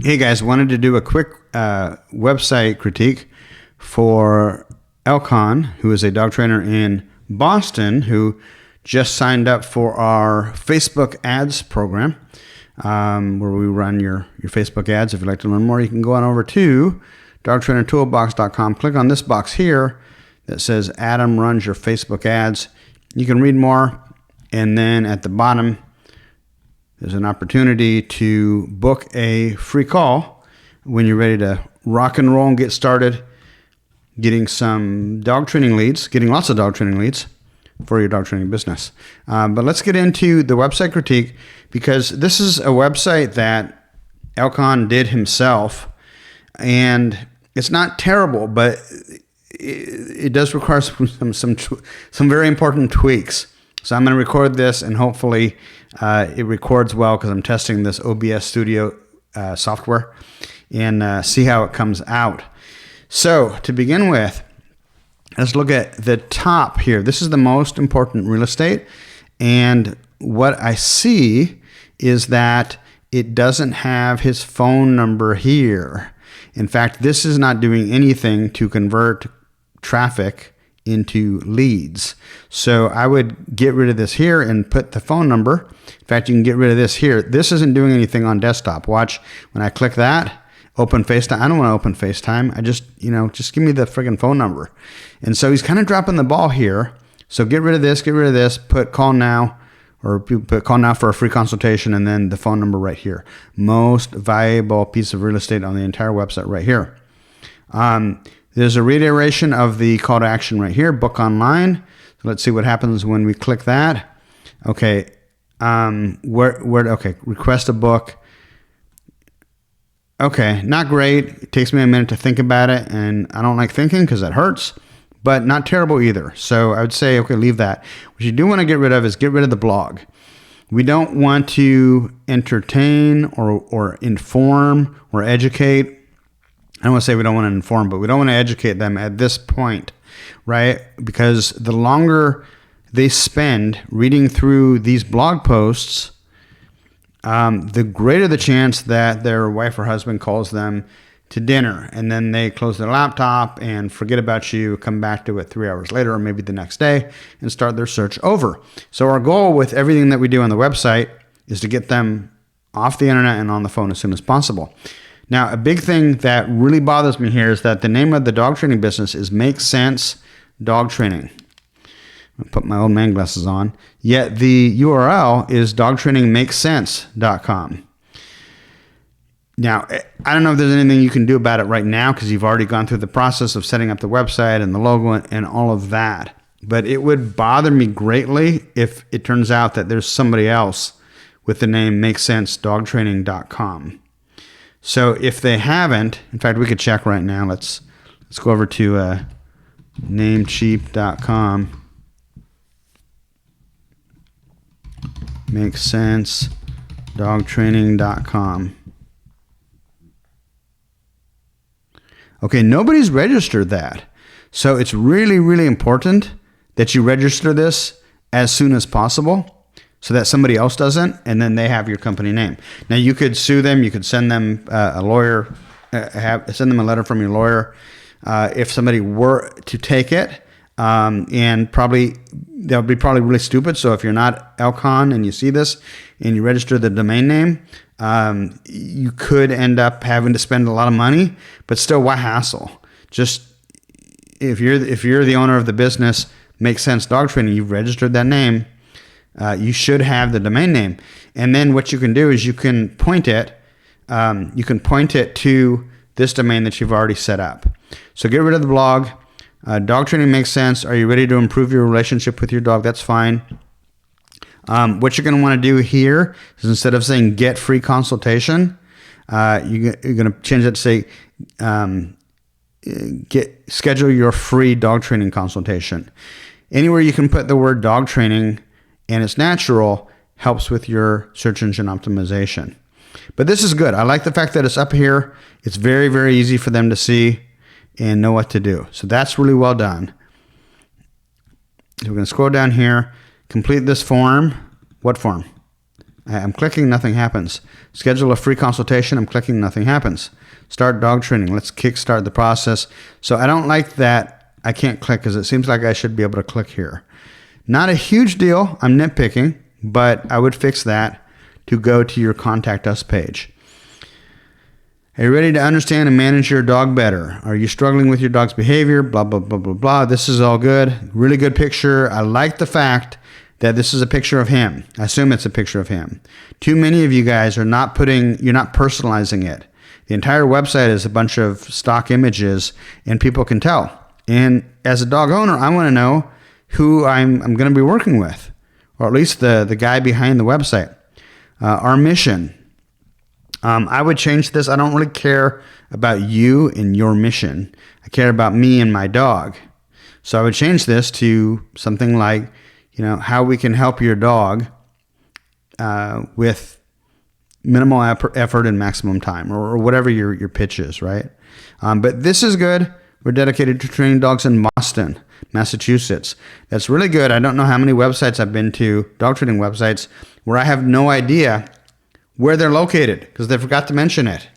Hey guys, wanted to do a quick website critique for Elcon, who is a dog trainer in Boston, who just signed up for our Facebook ads program, where we run your Facebook ads. If you'd like to learn more, you can go on over to dogtrainertoolbox.com. Click on this box here that says Adam runs your Facebook ads. You can read more, and then at the bottom, there's an opportunity to book a free call when you're ready to rock and roll and get started getting some dog training leads, getting lots of dog training leads for your dog training business. But let's get into the website critique, because this is a website that Elcon did himself, and it's not terrible, but it does require some very important tweaks. So I'm going to record this, and hopefully it records well, because I'm testing this OBS Studio software, and see how it comes out. So to begin with, let's look at the top here. This is the most important real estate, and what I see is that it doesn't have his phone number here. In fact, this is not doing anything to convert traffic into leads. So I would get rid of this here and put the phone number. In fact, you can get rid of this here. This isn't doing anything on desktop. Watch, when I click that, open FaceTime. I don't want to open FaceTime. I just give me the friggin' phone number. And so he's kind of dropping the ball here. So get rid of this, put call now, or put call now for a free consultation, and then the phone number right here. Most valuable piece of real estate on the entire website right here. There's a reiteration of the call to action right here, book online. So let's see what happens when we click that. Okay, okay, request a book. Okay, not great. It takes me a minute to think about it, and I don't like thinking because it hurts, but not terrible either. So I would say, okay, leave that. What you do want to get rid of is get rid of the blog. We don't want to entertain or inform or educate. I don't want to say we don't want to inform, but we don't want to educate them at this point, right? Because the longer they spend reading through these blog posts, the greater the chance that their wife or husband calls them to dinner, and then they close their laptop and forget about you, come back to it 3 hours later or maybe the next day, and start their search over. So our goal with everything that we do on the website is to get them off the internet and on the phone as soon as possible. Now, a big thing that really bothers me here is that the name of the dog training business is Make Sense Dog Training. I'll put my old man glasses on. Yet the URL is dogtrainingmakesense.com. Now, I don't know if there's anything you can do about it right now, because you've already gone through the process of setting up the website and the logo and all of that. But it would bother me greatly if it turns out that there's somebody else with the name makesensedogtraining.com. So if they haven't, in fact, we could check right now. Let's go over to namecheap.com. makesensedogtraining.com. Okay, nobody's registered that. So it's really, really important that you register this as soon as possible, so that somebody else doesn't, and then they have your company name. Now, you could sue them. You could send them a lawyer, send them a letter from your lawyer if somebody were to take it, and probably that would be probably really stupid. So if you're not Elcon and you see this and you register the domain name, you could end up having to spend a lot of money, but still, why hassle? Just if you're the owner of the business, Make Sense Dog Training, you've registered that name. You should have the domain name, and then what you can do is you can point it to this domain that you've already set up. So get rid of the blog. Dog training makes sense. Are you ready to improve your relationship with your dog? That's fine. What you're going to want to do here is, instead of saying get free consultation, you're going to change that to say schedule your free dog training consultation. Anywhere you can put the word dog training and it's natural helps with your search engine optimization. But this is good. I like the fact that it's up here. It's very, very easy for them to see and know what to do. So that's really well done. So we're going to scroll down here, complete this form. What form? I'm clicking, nothing happens. Schedule a free consultation. I'm clicking, nothing happens. Start dog training. Let's kickstart the process. So I don't like that I can't click because it seems like I should be able to click here. Not a huge deal. I'm nitpicking, but I would fix that to go to your Contact Us page. Are you ready to understand and manage your dog better? Are you struggling with your dog's behavior? Blah, blah, blah, blah, blah. This is all good. Really good picture. I like the fact that this is a picture of him. I assume it's a picture of him. Too many of you guys are not you're not personalizing it. The entire website is a bunch of stock images and people can tell. And as a dog owner, I want to know who I'm going to be working with, or at least the guy behind the website. Our mission. I would change this. I don't really care about you and your mission. I care about me and my dog. So I would change this to something like, how we can help your dog with minimal effort and maximum time, or whatever your pitch is, right? But this is good. We're dedicated to training dogs in Boston, Massachusetts. That's really good. I don't know how many websites I've been to, dog training websites, where I have no idea where they're located because they forgot to mention it.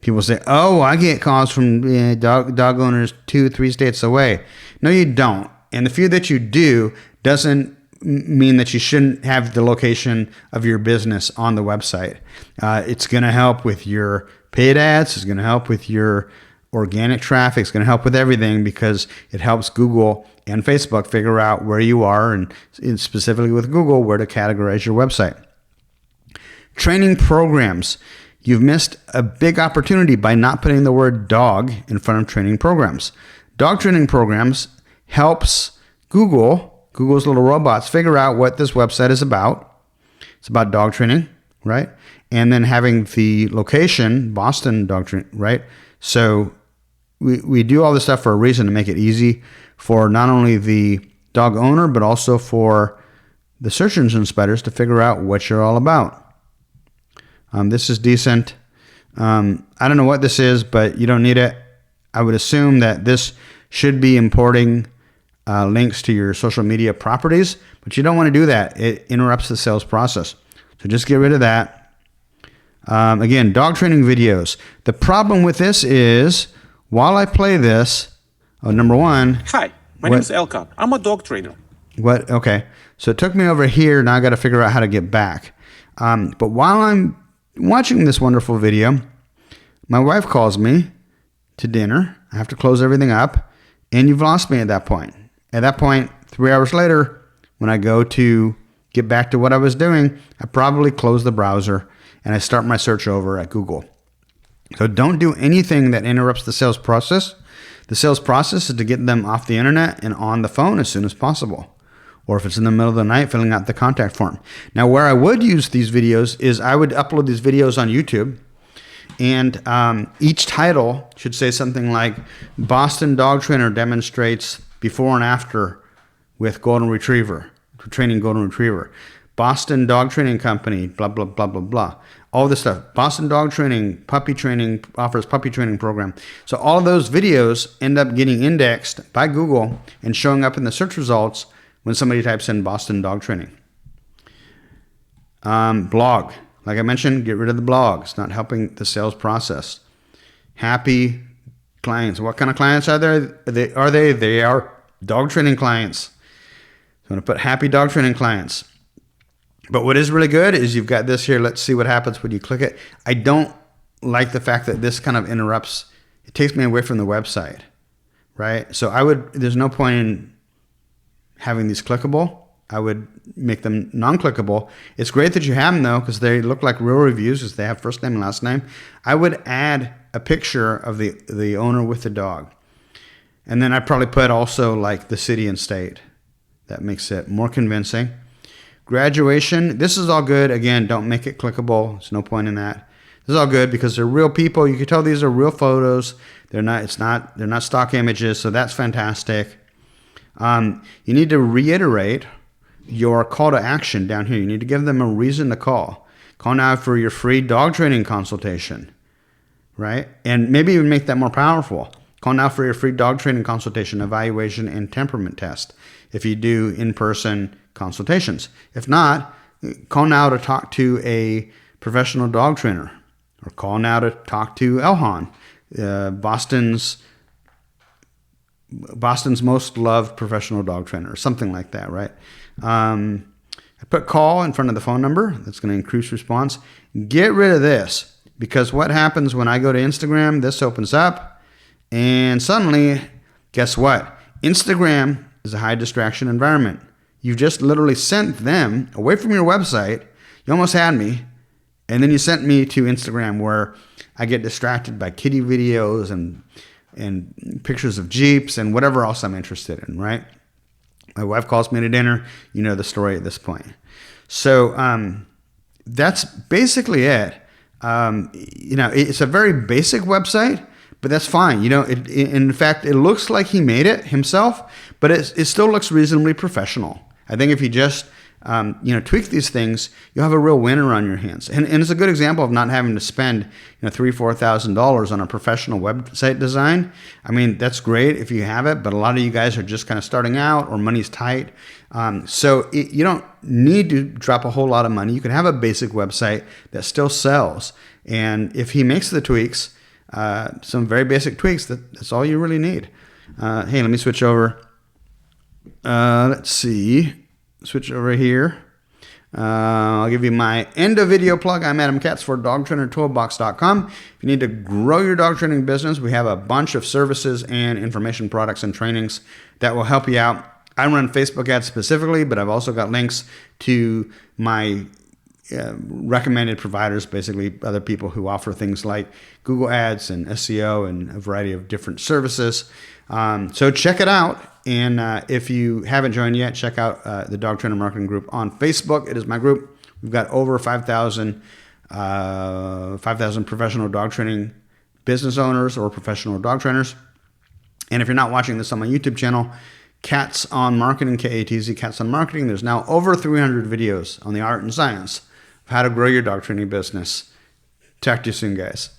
People say, oh, I get calls from dog owners 2-3 states away. No, you don't. And the few that you do doesn't mean that you shouldn't have the location of your business on the website. It's going to help with your paid ads. It's going to help with your organic traffic. It's going to help with everything because it helps Google and Facebook figure out where you are, and specifically with Google, where to categorize your website. Training programs. You've missed a big opportunity by not putting the word dog in front of training programs. Dog training programs helps Google's little robots, figure out what this website is about. It's about dog training, right? And then having the location, Boston dog training, right? So we do all this stuff for a reason, to make it easy for not only the dog owner, but also for the search engine spiders to figure out what you're all about. This is decent. I don't know what this is, but you don't need it. I would assume that this should be importing links to your social media properties, but you don't want to do that. It interrupts the sales process. So just get rid of that. Again, dog training videos. The problem with this is, while I play this, number one. Hi, my name is Elkan. I'm a dog trainer. What? Okay. So it took me over here. Now I got to figure out how to get back. But while I'm watching this wonderful video, my wife calls me to dinner. I have to close everything up, and you've lost me at that point. At that point, 3 hours later, when I go to get back to what I was doing, I probably close the browser and I start my search over at Google. So don't do anything that interrupts the sales process. The sales process is to get them off the internet and on the phone as soon as possible. Or if it's in the middle of the night, filling out the contact form. Now, where I would use these videos is I would upload these videos on YouTube. And each title should say something like, Boston Dog Trainer demonstrates before and after with Golden Retriever, training Golden Retriever. Boston Dog Training Company, blah, blah, blah, blah, blah. All this stuff. Boston Dog Training, puppy training, offers puppy training program. So all of those videos end up getting indexed by Google and showing up in the search results when somebody types in Boston Dog Training. Blog. Like I mentioned, get rid of the blog. It's not helping the sales process. Happy clients. What kind of clients are there? They are dog training clients. So I'm going to put happy dog training clients. But what is really good is you've got this here. Let's see what happens when you click it. I don't like the fact that this kind of interrupts. It takes me away from the website, right? So there's no point in having these clickable. I would make them non-clickable. It's great that you have them though, because they look like real reviews, because they have first name and last name. I would add a picture of the owner with the dog. And then I'd probably put also like the city and state. That makes it more convincing. Graduation, this is all good. Again, don't make it clickable. There's no point in that. This is all good because they're real people. You can tell these are real photos. They're not stock images, so that's fantastic. You need to reiterate your call to action down here. You need to give them a reason to call. Call now for your free dog training consultation, right? And maybe even make that more powerful. Call now for your free dog training consultation, evaluation, and temperament test. If you do in-person consultations. If not, call now to talk to a professional dog trainer, or call now to talk to Elhan, Boston's most loved professional dog trainer, or something like that, right? I put call in front of the phone number. That's going to increase response. Get rid of this, because what happens when I go to Instagram, this opens up, and suddenly, guess what? Instagram is a high distraction environment. You've just literally sent them away from your website. You almost had me. And then you sent me to Instagram, where I get distracted by kitty videos and pictures of Jeeps and whatever else I'm interested in, right? My wife calls me to dinner. You know the story at this point. So that's basically it. It's a very basic website, but that's fine. In fact, it looks like he made it himself, but it still looks reasonably professional. I think if you just tweak these things, you'll have a real winner on your hands. And it's a good example of not having to spend $3,000-$4,000 on a professional website design. I mean, that's great if you have it, but a lot of you guys are just kind of starting out, or money's tight. You don't need to drop a whole lot of money. You can have a basic website that still sells. And if he makes the tweaks, some very basic tweaks, that's all you really need. Hey, let me switch over. Let's see. Switch over here. I'll give you my end of video plug. I'm Adam Katz for DogTrainerToolbox.com. If you need to grow your dog training business, we have a bunch of services and information products and trainings that will help you out. I run Facebook ads specifically, but I've also got links to my recommended providers, basically other people who offer things like Google Ads and SEO and a variety of different services. So check it out. And if you haven't joined yet, check out the Dog Trainer Marketing Group on Facebook. It is my group. We've got over 5,000 professional dog training business owners or professional dog trainers. And if you're not watching this on my YouTube channel, Katz on Marketing, K-A-T-Z, Katz on Marketing, there's now over 300 videos on the art and science of how to grow your dog training business. Talk to you soon, guys.